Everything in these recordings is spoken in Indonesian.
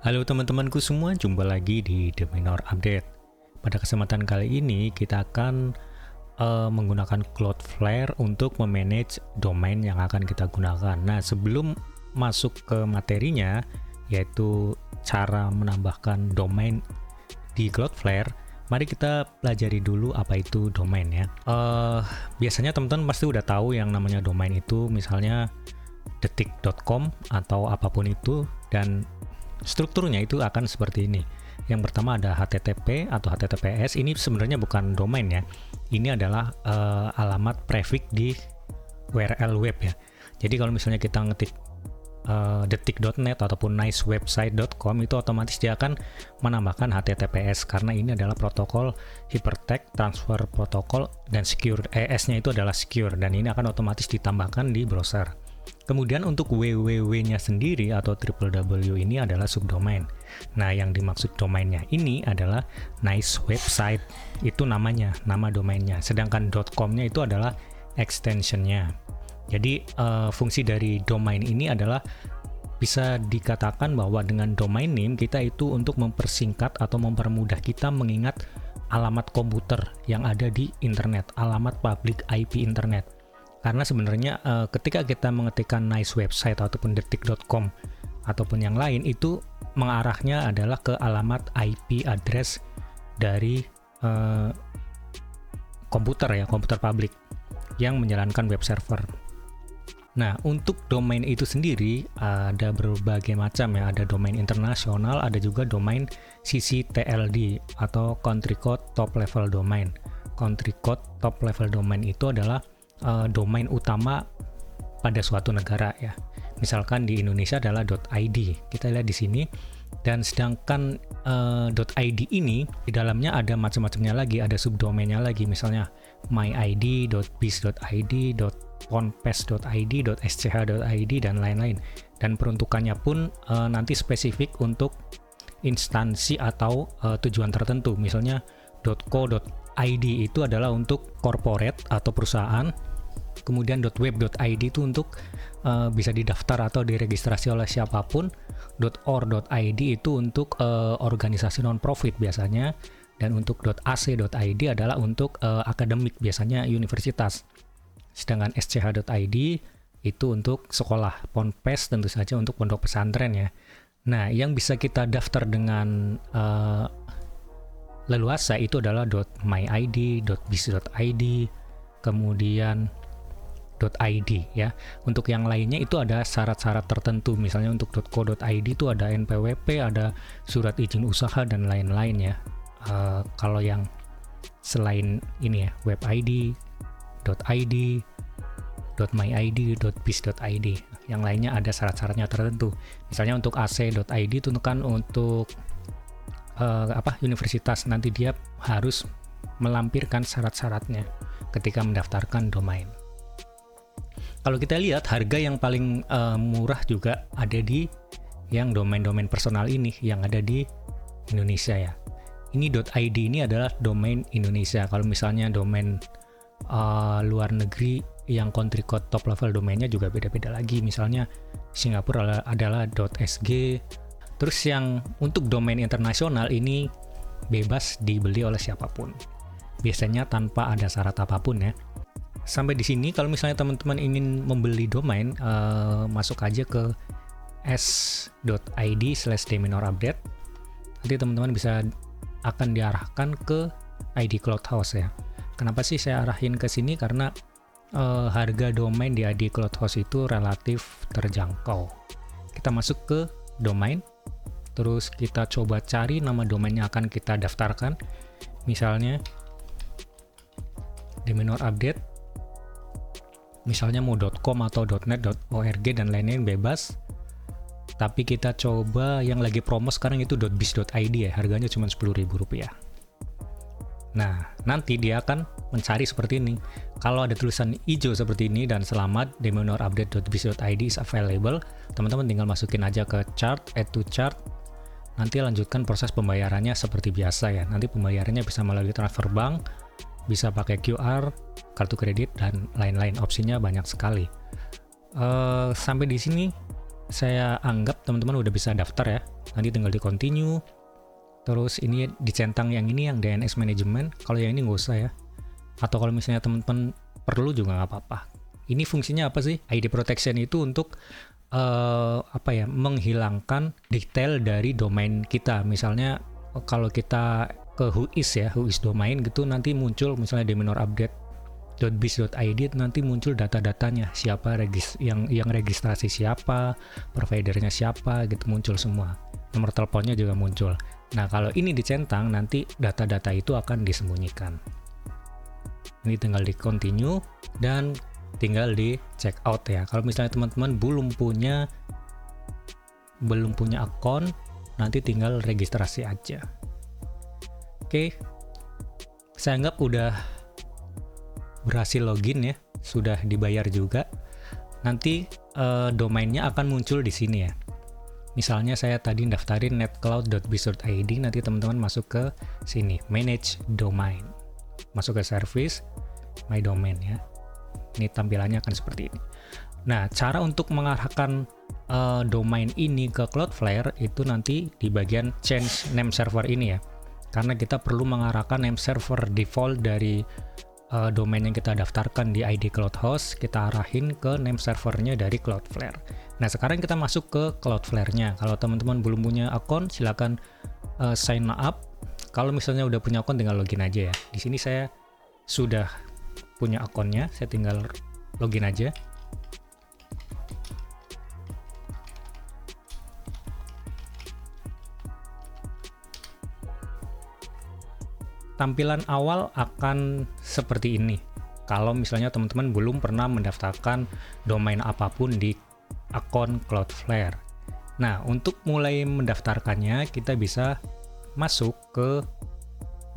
Halo teman-temanku semua, jumpa lagi di The Minor Update. Pada kesempatan kali ini kita akan menggunakan Cloudflare untuk memanage domain yang akan kita gunakan. Nah, sebelum masuk ke materinya, yaitu cara menambahkan domain di Cloudflare, mari kita pelajari dulu apa itu domain ya. Biasanya teman-teman pasti udah tahu yang namanya domain itu, misalnya detik.com atau apapun itu, dan strukturnya itu akan seperti ini. Yang pertama ada HTTP atau HTTPS. Ini sebenarnya bukan domain ya. Ini adalah alamat prefix di URL web ya. Jadi kalau misalnya kita ngetik detik.net ataupun nicewebsite.com, itu otomatis dia akan menambahkan HTTPS karena ini adalah protokol Hypertext Transfer Protocol, dan secure S-nya itu adalah secure, dan ini akan otomatis ditambahkan di browser. Kemudian untuk www-nya sendiri atau www ini adalah subdomain. Nah, yang dimaksud domainnya ini adalah nice website. Itu namanya, nama domainnya. Sedangkan .com-nya itu adalah extension-nya. Jadi, fungsi dari domain ini adalah bisa dikatakan bahwa dengan domain name kita itu untuk mempersingkat atau mempermudah kita mengingat alamat komputer yang ada di internet, alamat public IP internet. Karena sebenarnya ketika kita mengetikkan nice website ataupun detik.com ataupun yang lain, itu mengarahnya adalah ke alamat IP address dari komputer ya, komputer publik yang menjalankan web server. Nah, untuk domain itu sendiri ada berbagai macam ya, ada domain internasional, ada juga domain CCTLD atau Country Code Top Level Domain. Country Code Top Level Domain itu adalah domain utama pada suatu negara ya. Misalkan di Indonesia adalah .id. Kita lihat di sini. Dan sedangkan .id ini di dalamnya ada macam-macamnya lagi, ada subdomainnya lagi, misalnya myid, .biz.id, .ponpes.id, .sch.id dan lain-lain. Dan peruntukannya pun nanti spesifik untuk instansi atau tujuan tertentu. Misalnya .co.id itu adalah untuk corporate atau perusahaan. Kemudian .web.id itu untuk bisa didaftar atau diregistrasi oleh siapapun. .or.id itu untuk organisasi non-profit biasanya. Dan untuk .ac.id adalah untuk akademik, biasanya universitas. Sedangkan sch.id itu untuk sekolah. Ponpes tentu saja untuk pondok pesantren ya. Nah, yang bisa kita daftar dengan leluasa itu adalah .myid, .biz.id, kemudian .id ya. Untuk yang lainnya itu ada syarat-syarat tertentu. Misalnya untuk .co.id itu ada NPWP, ada surat izin usaha dan lain-lain ya. Kalau yang selain ini ya, web ID, .id, .myid, .biz.id. Yang lainnya ada syarat-syaratnya tertentu. Misalnya untuk ac.id itu kan untuk universitas, nanti dia harus melampirkan syarat-syaratnya ketika mendaftarkan domain. Kalau kita lihat harga yang paling murah juga ada di yang domain-domain personal ini yang ada di Indonesia ya. Ini .id ini adalah domain Indonesia. Kalau misalnya domain luar negeri yang country code top level domainnya juga beda-beda lagi. Misalnya Singapura adalah .sg. Terus yang untuk domain internasional ini bebas dibeli oleh siapapun. Biasanya tanpa ada syarat apapun ya. Sampai di sini kalau misalnya teman-teman ingin membeli domain, masuk aja ke s.id/theminorupdate. Nanti teman-teman bisa akan diarahkan ke ID Cloud House ya. Kenapa sih saya arahin ke sini? Karena harga domain di ID Cloud House itu relatif terjangkau. Kita masuk ke domain, terus kita coba cari nama domain yang akan kita daftarkan. Misalnya The Minor Update. Misalnya mau .com atau .net, .org dan lain-lain bebas. Tapi kita coba yang lagi promo sekarang itu .biz.id ya, harganya cuma Rp10.000. Nah, nanti dia akan mencari seperti ini. Kalau ada tulisan hijau seperti ini dan selamat, The Minor Update.biz.id is available, teman-teman tinggal masukin aja ke chart, add to chart. Nanti lanjutkan proses pembayarannya seperti biasa ya. Nanti pembayarannya bisa melalui transfer bank, bisa pakai QR, kartu kredit dan lain-lain. Opsinya banyak sekali. Sampai di sini saya anggap teman-teman udah bisa daftar ya. Nanti tinggal di continue. Terus ini dicentang yang ini, yang DNS management. Kalau yang ini nggak usah ya. Atau kalau misalnya teman-teman perlu juga nggak apa-apa. Ini fungsinya apa sih? ID protection itu untuk menghilangkan detail dari domain kita. Misalnya kalau kita ke whois domain gitu, nanti muncul misalnya domainupdate.biz.id, nanti muncul data-datanya, siapa yang registrasi siapa, providernya siapa gitu, muncul semua. Nomor teleponnya juga muncul. Nah, kalau ini dicentang, nanti data-data itu akan disembunyikan. Ini tinggal di continue dan tinggal di check out ya. Kalau misalnya teman-teman belum punya akun, nanti tinggal registrasi aja. Oke, saya anggap udah berhasil login ya, sudah dibayar juga. Nanti domainnya akan muncul di sini ya. Misalnya saya tadi daftarin netcloud.biz.id, nanti teman-teman masuk ke sini, manage domain, masuk ke service, my domain ya. Ini tampilannya akan seperti ini. Nah, cara untuk mengarahkan domain ini ke Cloudflare itu nanti di bagian change name server ini ya. Karena kita perlu mengarahkan name server default dari domain yang kita daftarkan di ID Cloud Host, kita arahin ke name servernya dari Cloudflare. Nah, sekarang kita masuk ke Cloudflare-nya. Kalau teman-teman belum punya akun, silakan sign up. Kalau misalnya udah punya akun, tinggal login aja ya. Di sini saya sudah punya akunnya, saya tinggal login aja. Tampilan awal akan seperti ini. Kalau misalnya teman-teman belum pernah mendaftarkan domain apapun di akun Cloudflare. Nah, untuk mulai mendaftarkannya, kita bisa masuk ke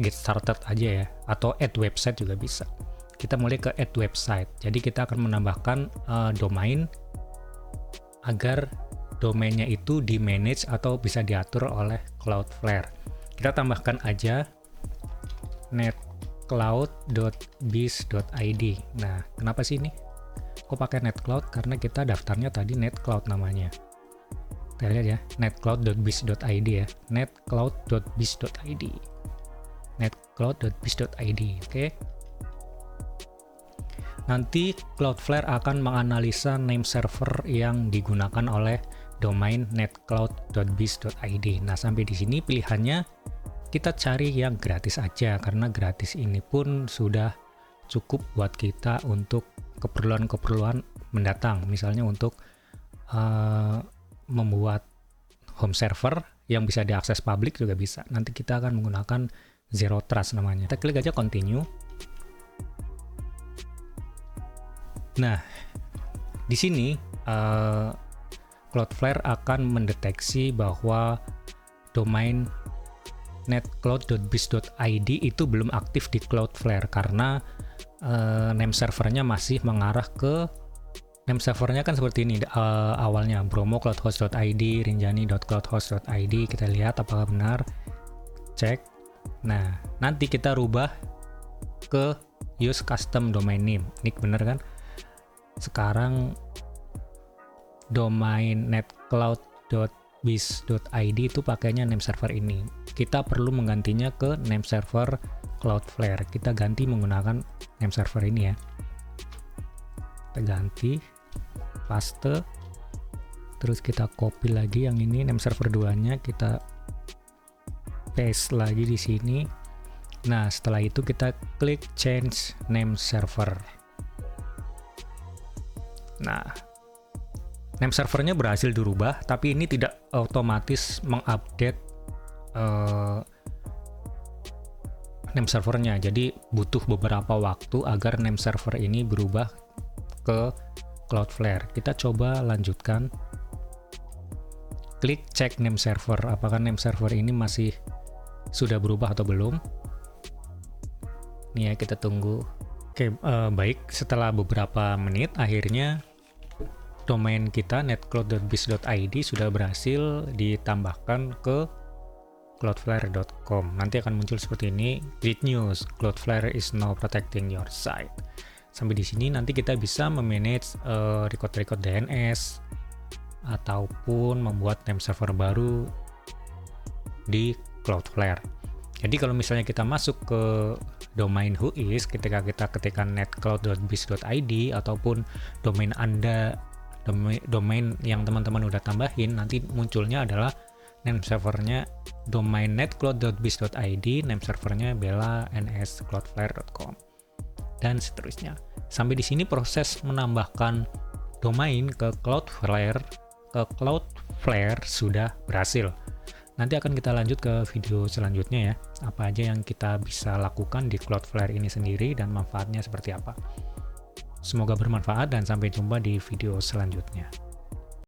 Get Started aja ya, atau Add Website juga bisa. Kita mulai ke Add Website. Jadi kita akan menambahkan domain agar domainnya itu di-manage atau bisa diatur oleh Cloudflare. Kita tambahkan aja netcloud.biz.id. Nah, kenapa sih ini? Kok pakai netcloud? Karena kita daftarnya tadi netcloud namanya. Kita lihat ya, netcloud.biz.id ya, netcloud.biz.id, netcloud.biz.id. Oke. Nanti Cloudflare akan menganalisa name server yang digunakan oleh domain netcloud.biz.id. Nah, sampai di sini pilihannya kita cari yang gratis aja, karena gratis ini pun sudah cukup buat kita untuk keperluan-keperluan mendatang. Misalnya untuk membuat home server yang bisa diakses publik juga bisa. Nanti kita akan menggunakan Zero Trust namanya. Kita klik aja continue. Nah, di sini Cloudflare akan mendeteksi bahwa domain netcloud.biz.id itu belum aktif di Cloudflare karena name servernya masih mengarah ke name servernya kan seperti ini awalnya bromocloudhost.id, rinjani.cloudhost.id. Kita lihat apakah benar, cek. Nah, nanti kita rubah ke use custom domain name. Ini benar kan? Sekarang domain netcloud.biz.id itu pakainya name server ini. Kita perlu menggantinya ke name server Cloudflare. Kita ganti menggunakan name server ini ya. Kita ganti, paste, terus kita copy lagi yang ini name server 2-nya, kita paste lagi di sini. Nah, setelah itu kita klik change name server. Nah, name servernya berhasil dirubah, tapi ini tidak otomatis mengupdate name servernya. Jadi butuh beberapa waktu agar name server ini berubah ke Cloudflare. Kita coba lanjutkan. Klik cek name server. Apakah name server ini masih sudah berubah atau belum? Nih ya, kita tunggu. Oke, baik. Setelah beberapa menit, akhirnya domain kita netcloud.biz.id sudah berhasil ditambahkan ke cloudflare.com. Nanti akan muncul seperti ini. Great news, Cloudflare is now protecting your site. Sampai di sini nanti kita bisa memanage record-record DNS, ataupun membuat name server baru di Cloudflare. Jadi kalau misalnya kita masuk ke domain whois, ketika kita ketikkan netcloud.biz.id ataupun domain Anda, domain yang teman-teman udah tambahin, nanti munculnya adalah name servernya domain netcloud.biz.id, name servernya bella.ns.cloudflare.com, dan seterusnya. Sampai di sini proses menambahkan domain ke Cloudflare sudah berhasil. Nanti akan kita lanjut ke video selanjutnya ya, apa aja yang kita bisa lakukan di Cloudflare ini sendiri dan manfaatnya seperti apa. Semoga bermanfaat dan sampai jumpa di video selanjutnya.